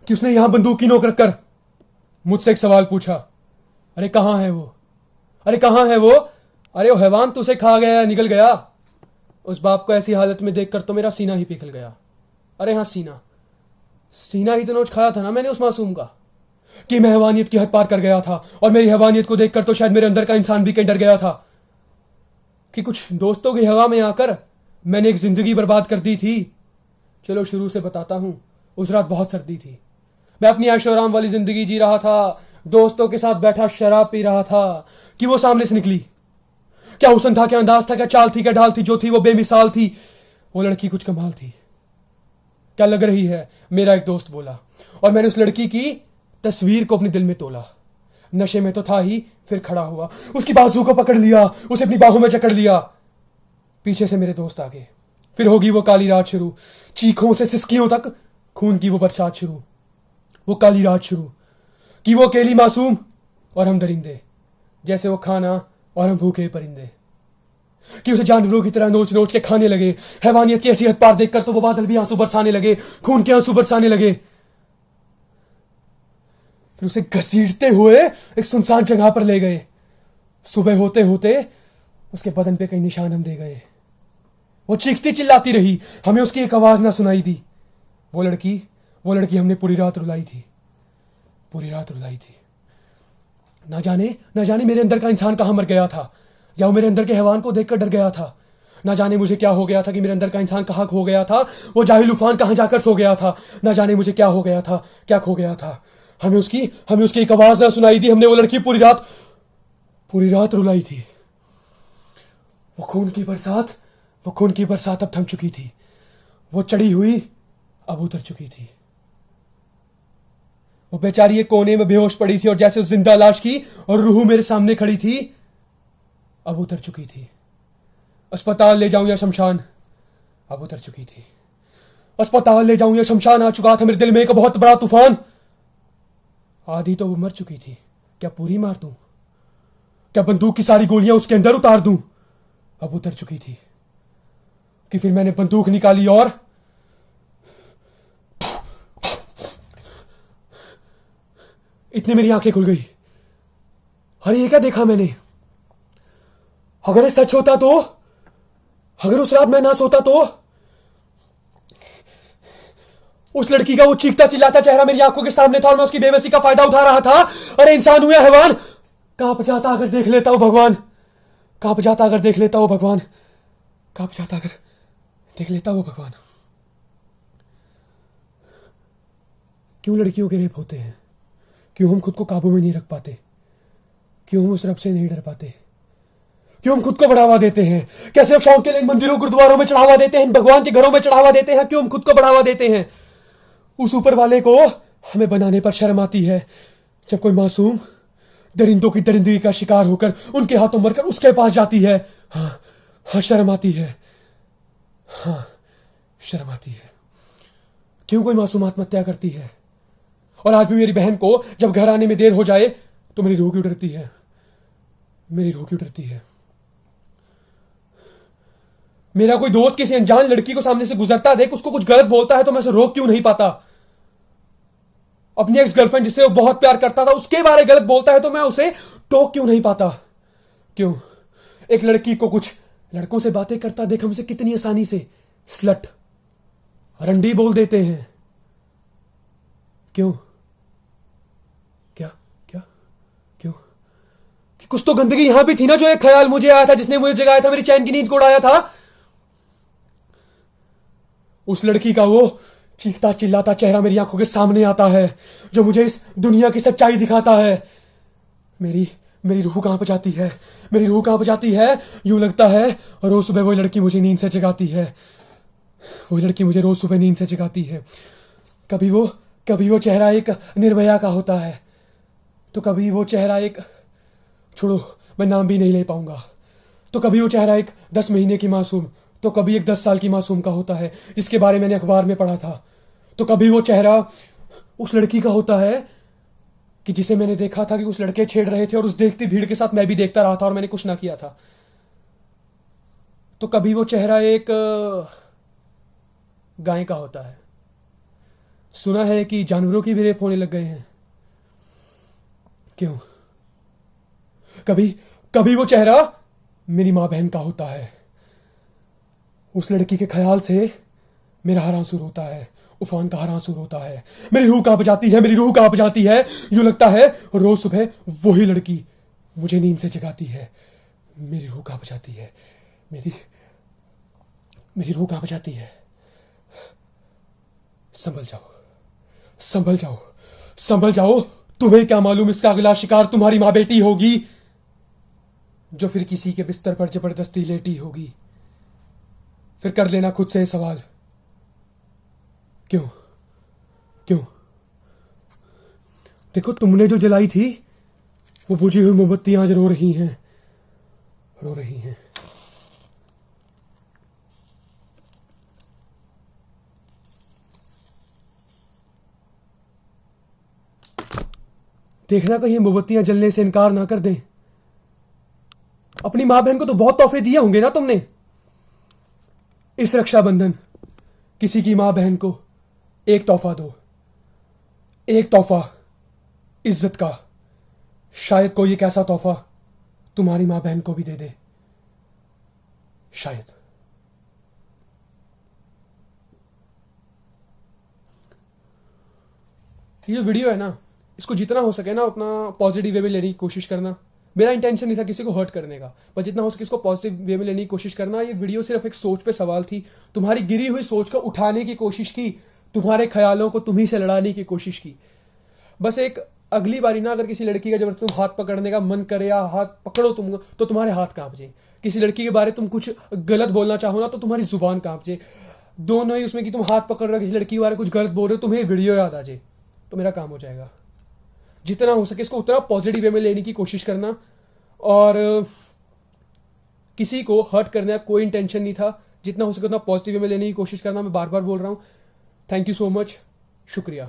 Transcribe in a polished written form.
कि उसने यहां बंदूक की नोक रखकर मुझसे एक सवाल पूछा। अरे कहां है वो? अरे कहां है वो? अरे वो हैवान तो उसे खा गया, निकल गया। उस बाप को ऐसी हालत में देखकर तो मेरा सीना ही पिघल गया। अरे हाँ, सीना सीना ही तो नोच खाया था ना मैंने उस मासूम का, कि मैं हैवानियत की हद पार कर गया था। और मेरी हैवानियत को देखकर तो शायद मेरे अंदर का इंसान भी कहीं डर गया था कि कुछ दोस्तों की हवा में आकर मैंने एक जिंदगी बर्बाद कर दी थी। चलो शुरू से बताता हूं। उस रात बहुत सर्दी थी। मैं अपनी ऐशो आराम वाली जिंदगी जी रहा था, दोस्तों के साथ बैठा शराब पी रहा था कि वो सामने से निकली। क्या हुस्न था, क्या अंदाज था, क्या चाल थी, क्या ढाल थी, जो थी वो बेमिसाल थी। वो लड़की कुछ कमाल थी। क्या लग रही है, मेरा एक दोस्त बोला। और मैंने उस लड़की की तस्वीर को अपने दिल में तोला। नशे में तो था ही, फिर खड़ा हुआ, उसकी बाजू को पकड़ लिया, उसे अपनी बाहों में जकड़ लिया। पीछे से मेरे दोस्त आ गए। फिर होगी वो काली रात शुरू, चीखों से सिसकियों तक खून की वो बरसात शुरू। वो काली रात शुरू कि वो अकेली मासूम और हम दरिंदे, जैसे वो खाना और हम भूखे परिंदे, कि उसे जानवरों की तरह नोच नोच के खाने लगे। हैवानियत की ऐसी हद पार देखकर तो वो बादल भी आंसू बरसाने लगे, खून के आंसू बरसाने लगे। फिर उसे घसीटते हुए एक सुनसान जगह पर ले गए। सुबह होते होते उसके बदन पे कई निशान हम दे गए। वो चीखती चिल्लाती रही, हमें उसकी एक आवाज ना सुनाई दी। वो लड़की हमने पूरी रात रुलाई थी, पूरी रात रुलाई थी। ना जाने मेरे अंदर का इंसान कहां मर गया था, या वो मेरे अंदर के हैवान को देखकर डर गया था। ना जाने मुझे क्या हो गया था कि मेरे अंदर का इंसान कहां खो गया था। वो जाहिल उफान कहां जाकर सो गया था। ना जाने मुझे क्या हो गया था, क्या खो गया था। हमें उसकी एक आवाज ना सुनाई दी। हमने वो लड़की पूरी रात रुलाई थी। वो खून की बरसात अब थम चुकी थी। वो चढ़ी हुई अब उतर चुकी थी। वो बेचारी एक कोने में बेहोश पड़ी थी और जैसे उस जिंदा लाश की और रूह मेरे सामने खड़ी थी, अब उतर चुकी थी। अस्पताल ले जाऊं या शमशान, अब उतर चुकी थी। अस्पताल ले जाऊं या शमशान, आ चुका था मेरे दिल में एक बहुत बड़ा तूफान। आधी तो वो मर चुकी थी, क्या पूरी मार दूं? क्या बंदूक की सारी गोलियां उसके अंदर उतार दूं? अब उतर चुकी थी कि फिर मैंने बंदूक निकाली और इतने मेरी आंखें खुल गई। अरे ये क्या देखा मैंने? अगर ये सच होता तो, अगर उस रात मैं ना सोता तो, उस लड़की का वो चीखता चिल्लाता चेहरा मेरी आंखों के सामने था और मैं उसकी बेबसी का फायदा उठा रहा था। अरे इंसान हुआ हैवान, कांप जाता अगर देख लेता हूं भगवान, कांप जाता अगर देख लेता हूं भगवान, कांप जाता अगर देख लेता हूं भगवान। क्यों लड़कियों के रेप होते हैं? क्यों हम खुद को काबू में नहीं रख पाते? क्यों हम उस रब से नहीं डर पाते? क्यों हम खुद को बढ़ावा देते हैं? कैसे हम शौक के लिए मंदिरों गुरुद्वारों में चढ़ावा देते हैं, भगवान के घरों में चढ़ावा देते हैं? क्यों हम खुद को बढ़ावा देते हैं? उस ऊपर वाले को हमें बनाने पर शर्म आती है जब कोई मासूम दरिंदों की दरिंदगी का शिकार होकर उनके हाथों मरकर उसके पास जाती है। हाँ, शर्म आती है। हाँ, शर्म आती है। क्यों कोई मासूम आत्महत्या करती है? और आज भी मेरी बहन को जब घर आने में देर हो जाए तो मेरी रूह क्यों डरती है? मेरी रूह क्यों डरती है? मेरा कोई दोस्त किसी अनजान लड़की को सामने से गुजरता देख उसको कुछ गलत बोलता है तो मैं उसे रोक क्यों नहीं पाता? अपनी एक्स गर्लफ्रेंड जिसे वो बहुत प्यार करता था उसके बारे में गलत बोलता है तो मैं उसे टोक क्यों नहीं पाता? क्यों एक लड़की को कुछ लड़कों से बातें करता देख हम उसे कितनी आसानी से स्लट, रंडी बोल देते हैं? क्यों? क्या क्या क्यों? कि कुछ तो गंदगी यहां भी थी ना, जो एक ख्याल मुझे आया था जिसने मुझे जगाया था, मेरी चैन की नींद को उड़ाया था। उस लड़की का वो चीखता चिल्लाता चेहरा मेरी आंखों के सामने आता है जो मुझे इस दुनिया की सच्चाई दिखाता है। मेरी रूह कांप जाती है, मेरी रूह कांप जाती है। यूं लगता है रोज सुबह वही लड़की मुझे नींद से जगाती है, वही लड़की मुझे रोज सुबह नींद से जगाती है। कभी वो चेहरा एक निर्भया का होता है तो कभी वो चेहरा एक, छोड़ो मैं नाम भी नहीं ले पाऊंगा, तो कभी वो चेहरा एक 10 महीने की मासूम, तो कभी एक 10 साल की मासूम का होता है जिसके बारे में मैंने अखबार में पढ़ा था। तो कभी वो चेहरा उस लड़की का होता है कि जिसे मैंने देखा था कि उस लड़के छेड़ रहे थे और उस देखती भीड़ के साथ मैं भी देखता रहा था और मैंने कुछ ना किया था। तो कभी वो चेहरा एक गाय का होता है, सुना है कि जानवरों की भी रेप होने लग गए हैं। क्यों? कभी कभी वो चेहरा मेरी मां बहन का होता है। उस लड़की के ख्याल से मेरा हर आंसू रोता है, उफान का हर आंसू रोता है। मेरी रूह कांप जाती है, मेरी रूह कांप जाती है। यूं लगता है रोज सुबह वही लड़की मुझे नींद से जगाती है। मेरी रूह कांप जाती है, मेरी मेरी रूह कांप जाती है। संभल जाओ, संभल जाओ, संभल जाओ। तुम्हें क्या मालूम इसका अगला शिकार तुम्हारी मां बेटी होगी, जो फिर किसी के बिस्तर पर जबरदस्ती लेटी होगी। फिर कर लेना खुद से सवाल, क्यों? क्यों? देखो, तुमने जो जलाई थी वो बुझी हुई मोमबत्तियां आज रो रही हैं, रो रही हैं। देखना कहीं मोमबत्तियां जलने से इनकार ना कर दें। अपनी मां बहन को तो बहुत तोहफे दिए होंगे ना तुमने। इस रक्षाबंधन किसी की मां बहन को एक तोहफा दो, एक तोहफा इज्जत का। शायद कोई एक ऐसा तोहफा तुम्हारी मां बहन को भी दे दे, शायद। ये जो वीडियो है ना, इसको जितना हो सके ना उतना पॉजिटिव वे में लेने की कोशिश करना। मेरा इंटेंशन नहीं था किसी को हर्ट करने का, पर जितना हो सके इसको पॉजिटिव वे में लेने की कोशिश करना। ये वीडियो सिर्फ एक सोच पे सवाल थी, तुम्हारी गिरी हुई सोच को उठाने की कोशिश की, तुम्हारे ख्यालों को तुम्ही से लड़ाने की कोशिश की। बस एक अगली बारी ना, अगर किसी लड़की का जबरदस्ती तुम हाथ पकड़ने का मन करे या हाथ पकड़ो तुम, तो तुम्हारे हाथ कांप जाए। किसी लड़की के बारे तुम कुछ गलत बोलना चाहो ना, तो तुम्हारी जुबान कांप जाए। दोनों ही उसमें कि तुम हाथ पकड़ रहे हो, किसी लड़की के बारे कुछ गलत बोल रहे हो, तुम्हें वीडियो याद आ जाए, तो मेरा काम हो जाएगा। जितना हो सके इसको उतना पॉजिटिव वे में लेने की कोशिश करना। और किसी को हर्ट करने का कोई इंटेंशन नहीं था, जितना हो सके उतना पॉजिटिव वे में लेने की कोशिश करना। मैं बार बार बोल रहा हूं। थैंक यू सो मच, शुक्रिया।